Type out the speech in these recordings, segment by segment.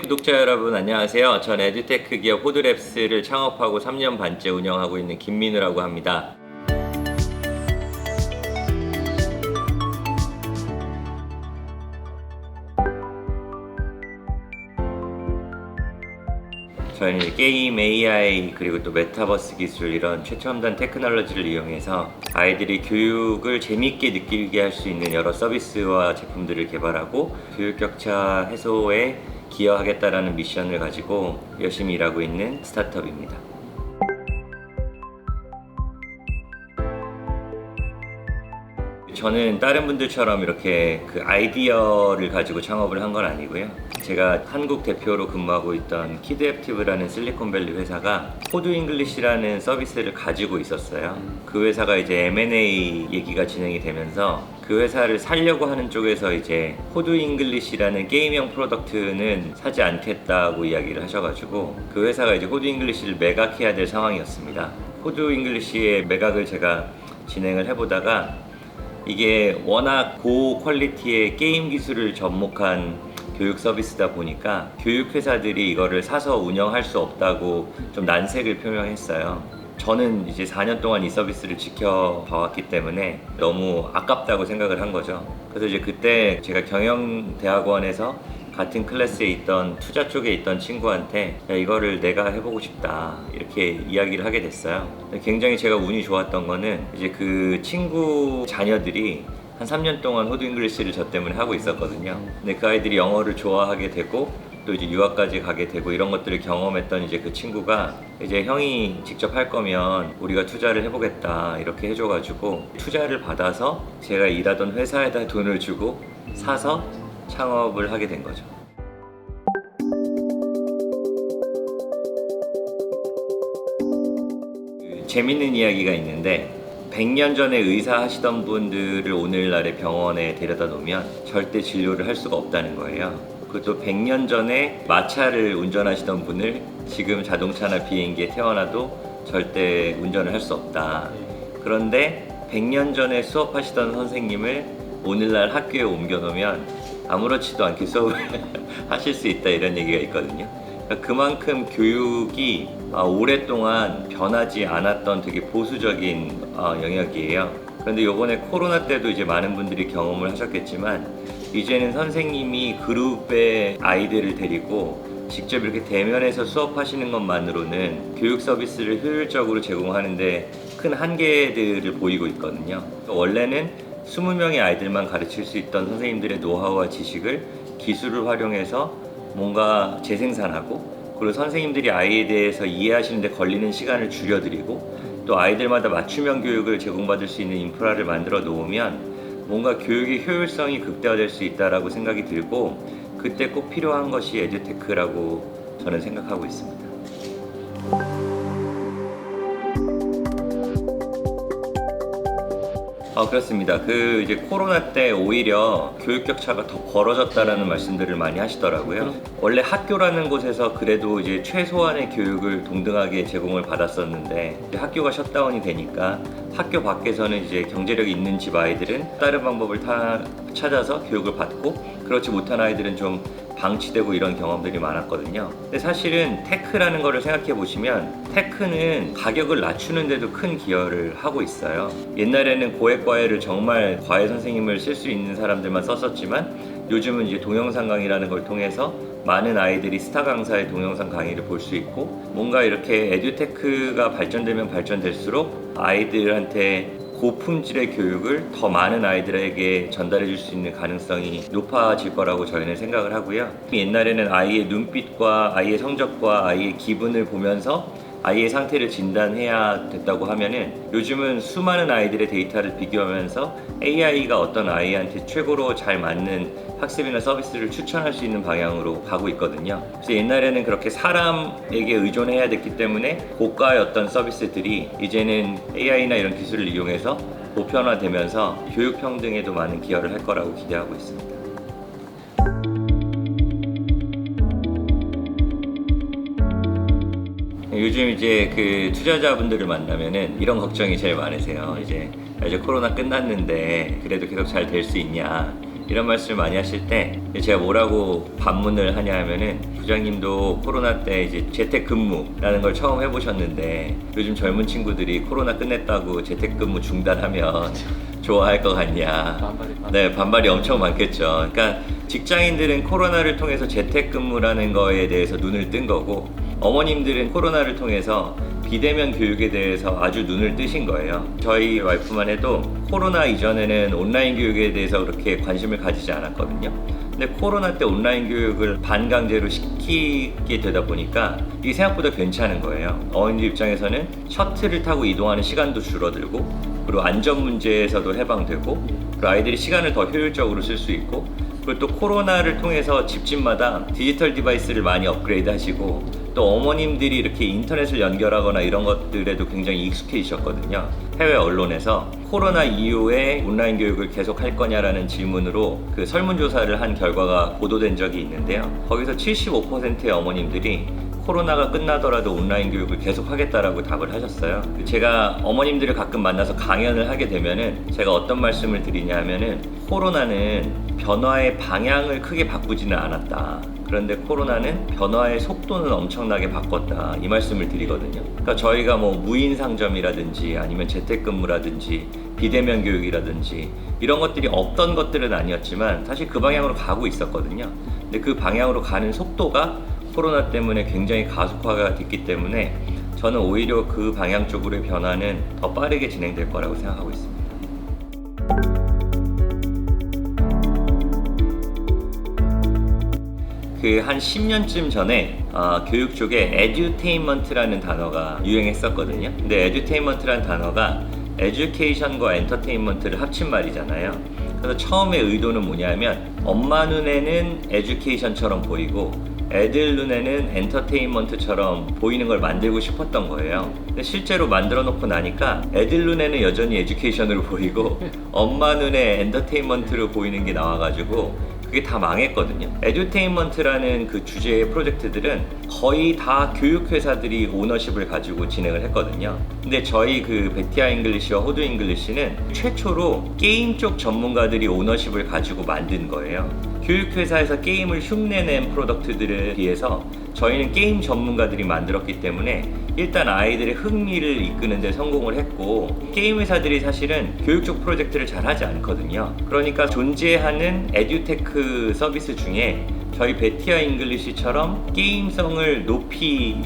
구독자 여러분 안녕하세요. 전 에듀테크 기업 호드랩스를 창업하고 3년 반째 운영하고 있는 김민우라고 합니다. 저희는 이제 게임, AI, 그리고 또 메타버스 기술 이런 최첨단 테크놀로지를 이용해서 아이들이 교육을 재밌게 느끼게 할 수 있는 여러 서비스와 제품들을 개발하고 교육 격차 해소에 기여하겠다라는 미션을 가지고 열심히 일하고 있는 스타트업입니다. 저는 다른 분들처럼 이렇게 그 아이디어를 가지고 창업을 한 건 아니고요. 제가 한국 대표로 근무하고 있던 키드앱티브라는 실리콘밸리 회사가 호두 잉글리시라는 서비스를 가지고 있었어요. 그 회사가 이제 M&A 얘기가 진행이 되면서 그 회사를 살려고 하는 쪽에서 이제 호두 잉글리시라는 게임형 프로덕트는 사지 않겠다고 이야기를 하셔가지고 그 회사가 이제 호두 잉글리시를 매각해야 될 상황이었습니다. 호두 잉글리시의 매각을 제가 진행을 해보다가 이게 워낙 고퀄리티의 게임 기술을 접목한 교육 서비스다 보니까 교육 회사들이 이거를 사서 운영할 수 없다고 좀 난색을 표명했어요. 저는 이제 4년 동안 이 서비스를 지켜봐왔기 때문에 너무 아깝다고 생각을 한 거죠. 그래서 이제 그때 제가 경영대학원에서 같은 클래스에 있던 투자 쪽에 있던 친구한테 야, 이거를 내가 해보고 싶다 이렇게 이야기를 하게 됐어요. 굉장히 제가 운이 좋았던 거는 이제 그 친구 자녀들이 한 3년 동안 호두 잉글리시를 저 때문에 하고 있었거든요. 근데 그 아이들이 영어를 좋아하게 되고 또 이제 유학까지 가게 되고 이런 것들을 경험했던 이제 그 친구가 이제 형이 직접 할 거면 우리가 투자를 해보겠다 이렇게 해줘가지고 투자를 받아서 제가 일하던 회사에다 돈을 주고 사서 창업을 하게 된 거죠. 재밌는 이야기가 있는데 100년 전에 의사 하시던 분들을 오늘날의 병원에 데려다 놓으면 절대 진료를 할 수가 없다는 거예요. 그것도 100년 전에 마차를 운전하시던 분을 지금 자동차나 비행기에 태어나도 절대 운전을 할 수 없다. 그런데 100년 전에 수업하시던 선생님을 오늘날 학교에 옮겨놓으면 아무렇지도 않게 수업을 하실 수 있다 이런 얘기가 있거든요. 그러니까 그만큼 교육이 오랫동안 변하지 않았던 되게 보수적인 영역이에요. 그런데 이번에 코로나 때도 이제 많은 분들이 경험을 하셨겠지만 이제는 선생님이 그룹의 아이들을 데리고 직접 이렇게 대면해서 수업하시는 것만으로는 교육 서비스를 효율적으로 제공하는데 큰 한계들을 보이고 있거든요. 원래는 20명의 아이들만 가르칠 수 있던 선생님들의 노하우와 지식을 기술을 활용해서 뭔가 재생산하고 그리고 선생님들이 아이에 대해서 이해하시는 데 걸리는 시간을 줄여드리고 또 아이들마다 맞춤형 교육을 제공받을 수 있는 인프라를 만들어 놓으면 뭔가 교육의 효율성이 극대화될 수 있다라고 생각이 들고 그때 꼭 필요한 것이 에듀테크라고 저는 생각하고 있습니다. 그렇습니다. 그 이제 코로나 때 오히려 교육 격차가 더 벌어졌다라는 말씀들을 많이 하시더라고요. 원래 학교라는 곳에서 그래도 이제 최소한의 교육을 동등하게 제공을 받았었는데 이제 학교가 셧다운이 되니까 학교 밖에서는 이제 경제력이 있는 집 아이들은 다른 방법을 찾아서 교육을 받고 그렇지 못한 아이들은 좀 방치되고 이런 경험들이 많았거든요. 근데 사실은 테크라는 거를 생각해 보시면 테크는 가격을 낮추는데도 큰 기여를 하고 있어요. 옛날에는 고액과외를 정말 과외 선생님을 쓸 수 있는 사람들만 썼었지만 요즘은 이제 동영상 강의라는 걸 통해서 많은 아이들이 스타 강사의 동영상 강의를 볼 수 있고 뭔가 이렇게 에듀테크가 발전되면 발전될수록 아이들한테 고품질의 교육을 더 많은 아이들에게 전달해 줄 수 있는 가능성이 높아질 거라고 저희는 생각을 하고요. 옛날에는 아이의 눈빛과 아이의 성적과 아이의 기분을 보면서 아이의 상태를 진단해야 됐다고 하면은 요즘은 수많은 아이들의 데이터를 비교하면서 AI가 어떤 아이한테 최고로 잘 맞는 학습이나 서비스를 추천할 수 있는 방향으로 가고 있거든요. 그래서 옛날에는 그렇게 사람에게 의존해야 됐기 때문에 고가의 어떤 서비스들이 이제는 AI나 이런 기술을 이용해서 보편화되면서 교육 평등에도 많은 기여를 할 거라고 기대하고 있습니다. 요즘 이제 그 투자자분들을 만나면은 이런 걱정이 제일 많으세요. 이제 코로나 끝났는데 그래도 계속 잘 될 수 있냐 이런 말씀을 많이 하실 때 제가 뭐라고 반문을 하냐 하면은 부장님도 코로나 때 이제 재택근무라는 걸 처음 해보셨는데 요즘 젊은 친구들이 코로나 끝냈다고 재택근무 중단하면 좋아할 것 같냐. 네, 반발이 엄청 많겠죠. 그러니까 직장인들은 코로나를 통해서 재택근무라는 거에 대해서 눈을 뜬 거고, 어머님들은 코로나를 통해서 비대면 교육에 대해서 아주 눈을 뜨신 거예요. 저희 와이프만 해도 코로나 이전에는 온라인 교육에 대해서 그렇게 관심을 가지지 않았거든요. 근데 코로나 때 온라인 교육을 반강제로 시키게 되다 보니까 이게 생각보다 괜찮은 거예요. 어머님들 입장에서는 셔틀을 타고 이동하는 시간도 줄어들고, 그리고 안전 문제에서도 해방되고, 그리고 아이들이 시간을 더 효율적으로 쓸 수 있고, 그리고 또 코로나를 통해서 집집마다 디지털 디바이스를 많이 업그레이드 하시고, 또 어머님들이 이렇게 인터넷을 연결하거나 이런 것들에도 굉장히 익숙해지셨거든요. 해외 언론에서 코로나 이후에 온라인 교육을 계속 할 거냐라는 질문으로 그 설문조사를 한 결과가 보도된 적이 있는데요. 거기서 75%의 어머님들이 코로나가 끝나더라도 온라인 교육을 계속 하겠다라고 답을 하셨어요. 제가 어머님들을 가끔 만나서 강연을 하게 되면은 제가 어떤 말씀을 드리냐 하면은, 코로나는 변화의 방향을 크게 바꾸지는 않았다. 그런데 코로나는 변화의 속도는 엄청나게 바꿨다, 이 말씀을 드리거든요. 그러니까 저희가 뭐 무인 상점이라든지 아니면 재택근무라든지 비대면 교육이라든지 이런 것들이 없던 것들은 아니었지만 사실 그 방향으로 가고 있었거든요. 근데 그 방향으로 가는 속도가 코로나 때문에 굉장히 가속화가 됐기 때문에 저는 오히려 그 방향 쪽으로의 변화는 더 빠르게 진행될 거라고 생각하고 있습니다. 그 한 10년쯤 전에 교육 쪽에 에듀테인먼트라는 단어가 유행했었거든요. 근데 에듀테인먼트라는 단어가 에듀케이션과 엔터테인먼트를 합친 말이잖아요. 그래서 처음에 의도는 뭐냐면, 엄마 눈에는 에듀케이션처럼 보이고 애들 눈에는 엔터테인먼트처럼 보이는 걸 만들고 싶었던 거예요. 근데 실제로 만들어 놓고 나니까 애들 눈에는 여전히 에듀케이션으로 보이고 엄마 눈에 엔터테인먼트로 보이는 게 나와가지고 그게 다 망했거든요. 에듀테인먼트라는 그 주제의 프로젝트들은 거의 다 교육회사들이 오너십을 가지고 진행을 했거든요. 근데 저희 그 베티아 잉글리시와 호두 잉글리시는 최초로 게임 쪽 전문가들이 오너십을 가지고 만든 거예요. 교육회사에서 게임을 흉내낸 프로덕트들에 비해서 저희는 게임 전문가들이 만들었기 때문에 일단 아이들의 흥미를 이끄는 데 성공을 했고, 게임 회사들이 사실은 교육 쪽 프로젝트를 잘 하지 않거든요. 그러니까 존재하는 에듀테크 서비스 중에 저희 베티아 잉글리시처럼 게임성을 높이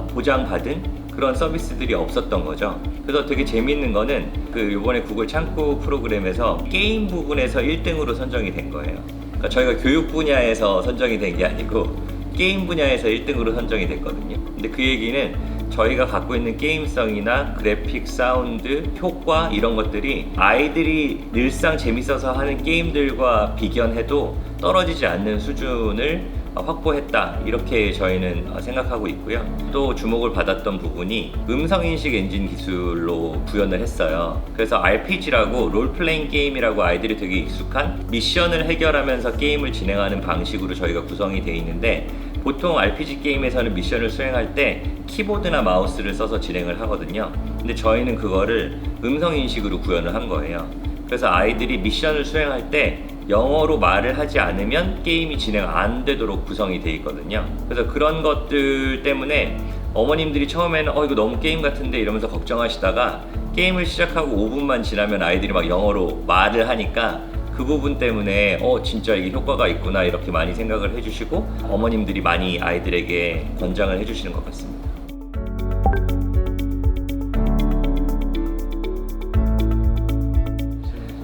보장받은 그런 서비스들이 없었던 거죠. 그래서 되게 재밌는 거는 그 이번에 구글 창구 프로그램에서 게임 부분에서 1등으로 선정이 된 거예요. 그러니까 저희가 교육 분야에서 선정이 된 게 아니고 게임 분야에서 1등으로 선정이 됐거든요. 근데 그 얘기는 저희가 갖고 있는 게임성이나 그래픽, 사운드, 효과 이런 것들이 아이들이 늘상 재밌어서 하는 게임들과 비견해도 떨어지지 않는 수준을 확보했다, 이렇게 저희는 생각하고 있고요. 또 주목을 받았던 부분이 음성인식 엔진 기술로 구현을 했어요. 그래서 RPG라고 롤플레잉 게임이라고 아이들이 되게 익숙한 미션을 해결하면서 게임을 진행하는 방식으로 저희가 구성이 되어 있는데, 보통 RPG 게임에서는 미션을 수행할 때 키보드나 마우스를 써서 진행을 하거든요. 근데 저희는 그거를 음성인식으로 구현을 한 거예요. 그래서 아이들이 미션을 수행할 때 영어로 말을 하지 않으면 게임이 진행 안 되도록 구성이 되어 있거든요. 그래서 그런 것들 때문에 어머님들이 처음에는 이거 너무 게임 같은데 이러면서 걱정하시다가 게임을 시작하고 5분만 지나면 아이들이 막 영어로 말을 하니까 그 부분 때문에 진짜 이게 효과가 있구나, 이렇게 많이 생각을 해주시고 어머님들이 많이 아이들에게 권장을 해주시는 것 같습니다.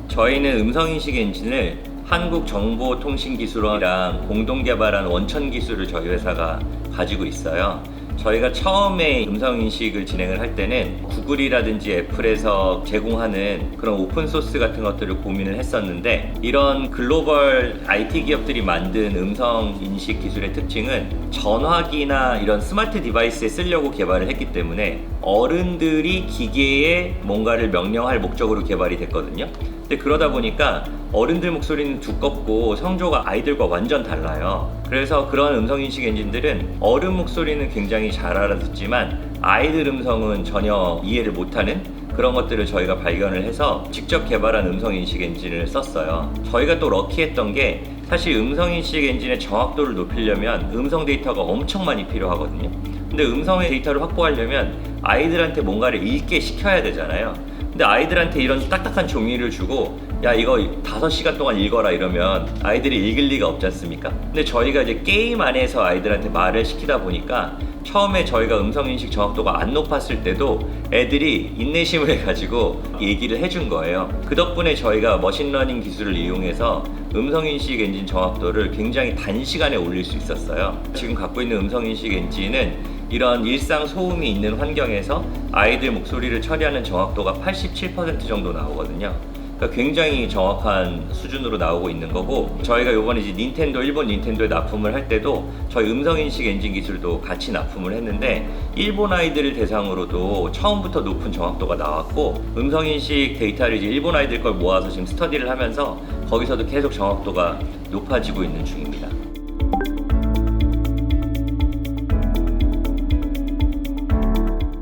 저희는 음성인식 엔진을 한국정보통신기술원이랑 공동 개발한 원천 기술을 저희 회사가 가지고 있어요. 저희가 처음에 음성인식을 진행을 할 때는 구글이라든지 애플에서 제공하는 그런 오픈소스 같은 것들을 고민을 했었는데, 이런 글로벌 IT 기업들이 만든 음성인식 기술의 특징은 전화기나 이런 스마트 디바이스에 쓰려고 개발을 했기 때문에 어른들이 기계에 뭔가를 명령할 목적으로 개발이 됐거든요. 근데 그러다 보니까 어른들 목소리는 두껍고 성조가 아이들과 완전 달라요. 그래서 그런 음성인식 엔진들은 어른 목소리는 굉장히 잘 알아듣지만 아이들 음성은 전혀 이해를 못하는 그런 것들을 저희가 발견을 해서 직접 개발한 음성인식 엔진을 썼어요. 저희가 또 럭키했던 게 사실 음성인식 엔진의 정확도를 높이려면 음성 데이터가 엄청 많이 필요하거든요. 근데 음성의 데이터를 확보하려면 아이들한테 뭔가를 읽게 시켜야 되잖아요. 근데 아이들한테 이런 딱딱한 종이를 주고 야 이거 5시간 동안 읽어라 이러면 아이들이 읽을 리가 없지 않습니까? 근데 저희가 이제 게임 안에서 아이들한테 말을 시키다 보니까 처음에 저희가 음성인식 정확도가 안 높았을 때도 애들이 인내심을 해가지고 얘기를 해준 거예요. 그 덕분에 저희가 머신러닝 기술을 이용해서 음성인식 엔진 정확도를 굉장히 단시간에 올릴 수 있었어요. 지금 갖고 있는 음성인식 엔진은 이런 일상 소음이 있는 환경에서 아이들 목소리를 처리하는 정확도가 87% 정도 나오거든요. 그러니까 굉장히 정확한 수준으로 나오고 있는 거고, 저희가 요번에 이제 닌텐도, 일본 닌텐도에 납품을 할 때도 저희 음성인식 엔진 기술도 같이 납품을 했는데 일본 아이들을 대상으로도 처음부터 높은 정확도가 나왔고, 음성인식 데이터를 이제 일본 아이들 걸 모아서 지금 스터디를 하면서 거기서도 계속 정확도가 높아지고 있는 중입니다.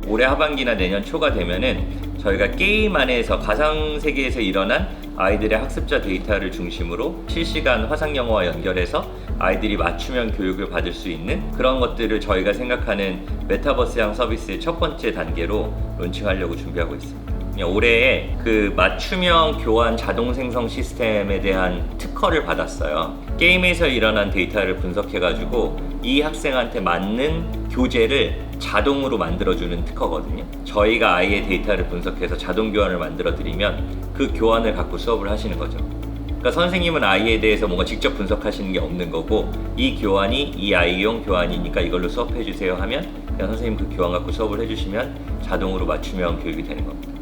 올해 하반기나 내년 초가 되면은 저희가 게임 안에서 가상세계에서 일어난 아이들의 학습자 데이터를 중심으로 실시간 화상영어와 연결해서 아이들이 맞춤형 교육을 받을 수 있는 그런 것들을 저희가 생각하는 메타버스형 서비스의 첫 번째 단계로 론칭하려고 준비하고 있습니다. 올해 그 맞춤형 교환 자동 생성 시스템에 대한 특허를 받았어요. 게임에서 일어난 데이터를 분석해가지고 이 학생한테 맞는 교재를 자동으로 만들어주는 특허거든요. 저희가 아이의 데이터를 분석해서 자동 교환을 만들어드리면 그 교환을 갖고 수업을 하시는 거죠. 그러니까 선생님은 아이에 대해서 뭔가 직접 분석하시는 게 없는 거고, 이 교환이 이 아이용 교환이니까 이걸로 수업해주세요 하면 그냥 선생님 그 교환 갖고 수업을 해주시면 자동으로 맞춤형 교육이 되는 겁니다.